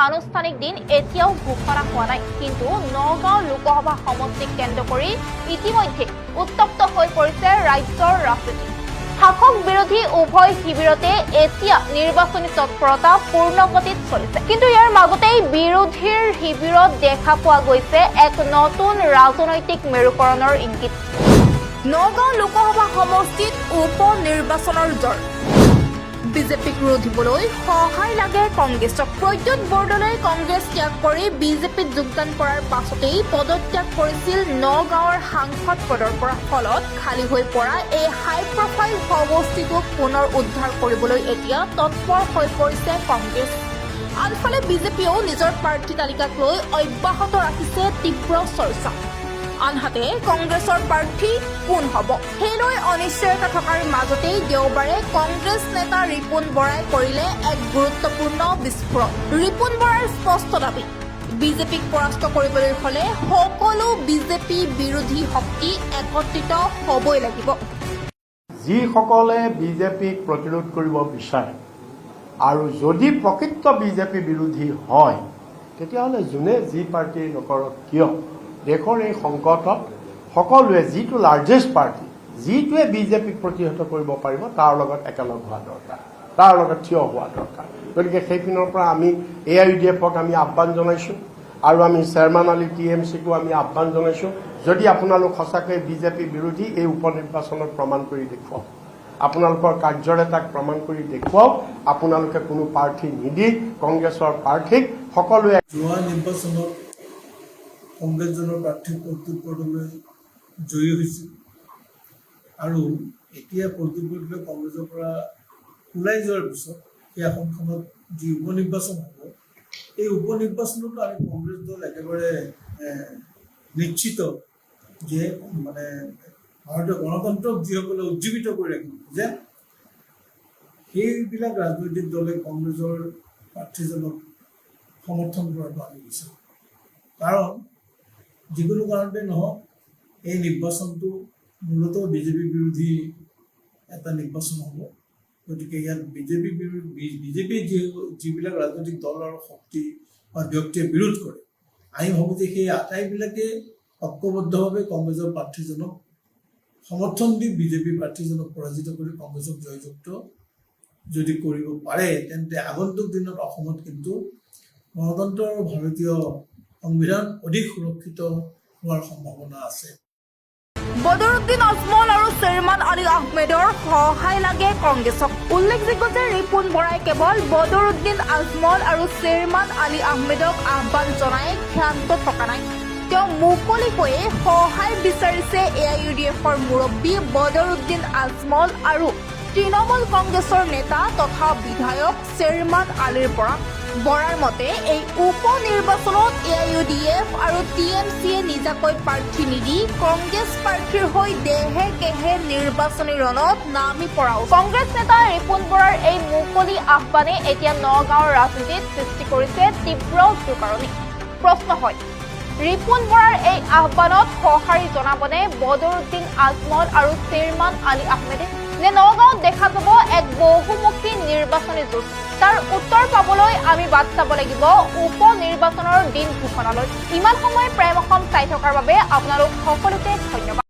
আনুষ্ঠানিক দিন এতিয়াও ঘোষণা হোৱা নাই। কিন্তু নগাঁও লোকসভা সমষ্টিক কেন্দ্ৰ কৰি ইতিমধ্যে উত্তপ্ত হৈ পৰিছে ৰাজ্যৰ ৰাজনীতি। শাসক বিৰোধী উভয় শিবিৰতে এতিয়া নিৰ্বাচনী তৎপৰতা পূৰ্ণগতিত চলিছে। কিন্তু ইয়াৰ মাজতেই বিৰোধীৰ শিবিৰত দেখা পোৱা গৈছে এক নতুন ৰাজনৈতিক মেৰুকৰণৰ ইংগিত। নগাঁও লোকসভা সমষ্টিত উপ নিৰ্বাচনৰ জ্বৰ। বিজেপিক ৰোধিবলৈ সহায় লাগে কংগ্ৰেছক। প্ৰদ্যুৎ বৰদলৈ কংগ্ৰেছ ত্যাগ কৰি বিজেপিত যোগদান কৰাৰ পাছতেই পদত্যাগ কৰিছিল নগাঁৱৰ সাংসদ পদৰ পৰা। ফলত খালী হৈ পৰা এই হাই প্ৰফাইল সমষ্টিটোক পুনৰ উদ্ধাৰ কৰিবলৈ এতিয়া তৎপৰ হৈ পৰিছে কংগ্ৰেছ। আনফালে বিজেপিয়েও নিজৰ প্ৰাৰ্থী তালিকাক লৈ অব্যাহত ৰাখিছে তীব্ৰ চৰ্চা। আনহাতে কংগ্ৰেছৰ প্ৰাৰ্থী কোন হ'ব সেইলৈ অনিশ্চয়তা থকাৰ মাজতেই দেওবাৰে কংগ্ৰেছ নেতা ৰিপুণ বৰাই কৰিলে এক গুৰুত্বপূৰ্ণ বিস্ফোৰণ। ৰিপুণ বৰাৰ স্পষ্ট দাবী, বিজেপিক পৰাস্ত কৰিবলৈ হলে সকলো বিজেপি বিৰোধী শক্তি একত্ৰিত হ'বই লাগিব। যিসকলে বিজেপিক প্ৰতিৰোধ কৰিব বিচাৰে আৰু যদি প্ৰকৃত বিজেপি বিৰোধী হয় তেতিয়াহ'লে যোনে যি পাৰ্টি নকৰক কিয় দেশৰ এই সংকটত সকলোৱে যিটো লাৰ্জেষ্ট পাৰ্টি যিটোৱে বিজেপিক প্ৰতিহত কৰিব পাৰিব তাৰ লগত একেলগ হোৱা দৰকাৰ, তাৰ লগত থিয় হোৱা দৰকাৰ। গতিকে সেইপিনৰ পৰা আমি AIUDFক আমি আহ্বান জনাইছোঁ আৰু আমি চেয়াৰমেন আলী TMCকো আমি আহ্বান জনাইছোঁ, যদি আপোনালোক সঁচাকৈ বিজেপি বিৰোধী এই উপ নিৰ্বাচনত প্ৰমাণ কৰি দেখুৱাওক, আপোনালোকৰ কাৰ্যৰে তাক প্ৰমাণ কৰি দেখুৱাওক। আপোনালোকে কোনো প্ৰাৰ্থী নিদি কংগ্ৰেছৰ প্ৰাৰ্থীক সকলোৱে যোৱা নিৰ্বাচনত কংগ্ৰেছজনৰ প্ৰাৰ্থী প্ৰদ্যুৎ বৰদলৈ জয়ী হৈছিল আৰু এতিয়া প্ৰদ্যুৎ বৰদলৈ কংগ্ৰেছৰ পৰা ওলাই যোৱাৰ পিছত এই আসনখনত যি উপ নিৰ্বাচন হ'ব এই উপ নিৰ্বাচনতো আমি কংগ্ৰেছ দল একেবাৰে নিশ্চিত যে মানে ভাৰতীয় গণতন্ত্ৰক যিসকলে উজ্জীৱিত কৰি ৰাখিব যে সেইবিলাক ৰাজনৈতিক দলে কংগ্ৰেছৰ প্ৰাৰ্থীজনক সমৰ্থন কৰাটো আমি বিচাৰোঁ। কাৰণ যিকোনো কাৰণতে নহওক এই নিৰ্বাচনটো মূলতঃ বিজেপি বিৰোধী এটা নিৰ্বাচন হ'ব। গতিকে ইয়াত বিজেপি যিবিলাক ৰাজনৈতিক দল আৰু শক্তি বা ব্যক্তিয়ে বিৰোধ কৰে আমি ভাবোঁ যে সেই আটাইবিলাকে ঐক্যবদ্ধভাৱে কংগ্ৰেছৰ প্ৰাৰ্থীজনক সমৰ্থন দি বিজেপি প্ৰাৰ্থীজনক পৰাজিত কৰি কংগ্ৰেছক জয়যুক্ত যদি কৰিব পাৰে তেন্তে আগন্তুক দিনত অসমত কিন্তু গণতন্ত্ৰ আৰু ভাৰতীয় সংবিধান অধিক সুৰক্ষিত হোৱাৰ সম্ভাৱনা আছে। বদৰুদ্দিন আজমল আৰু চেয়াৰমেন আলী আহমেদৰ সহায় লাগে কংগ্ৰেছক। উল্লেখযোগ্য যে ৰিপুণ বৰাই কেৱল বদৰুদ্দিন আজমল আৰু চেয়াৰমেন আলী আহমেদক আহ্বান জনাই ক্ষান্ত থকা নাই, তেওঁ মুকলিকৈয়ে সহায় বিচাৰিছে AIUDFৰ মুৰব্বী বদৰুদ্দিন আজমল আৰু তৃণমূল কংগ্ৰেছৰ নেতা তথা বিধায়ক চেয়াৰমেন আলীৰ পৰা। বৰাৰ মতে এই উপ নিৰ্বাচনত AIUDF আৰু TMCয়ে নিজাকৈ প্ৰাৰ্থী নিদি কংগ্ৰেছ প্ৰাৰ্থীৰ হৈ দেহে কেহে নিৰ্বাচনী ৰণত নামি পৰাও। কংগ্ৰেছ নেতা ৰিপুণ বৰাৰ এই মুকলি আহ্বানে এতিয়া নগাঁৱৰ ৰাজনীতিত সৃষ্টি কৰিছে তীব্ৰ জোকাৰণি। প্ৰশ্ন হয়, ৰিপুণ বৰাৰ এই আহ্বানত সঁহাৰি জনাবনে বদৰুদ্দিন আজমল আৰু চেয়াৰমেন আলী আহমেদে, নে নগাঁৱত দেখা যাব এক বহুমুখী নিৰ্বাচনী যুঁজ? তাৰ উত্তৰ পাবলৈ আমি বাট চাব লাগিব উপ নিৰ্বাচনৰ দিন ঘোষণালৈ। ইমান সময় প্ৰেম অসম চাই থকাৰ বাবে আপোনালোক সকলোকে ধন্যবাদ।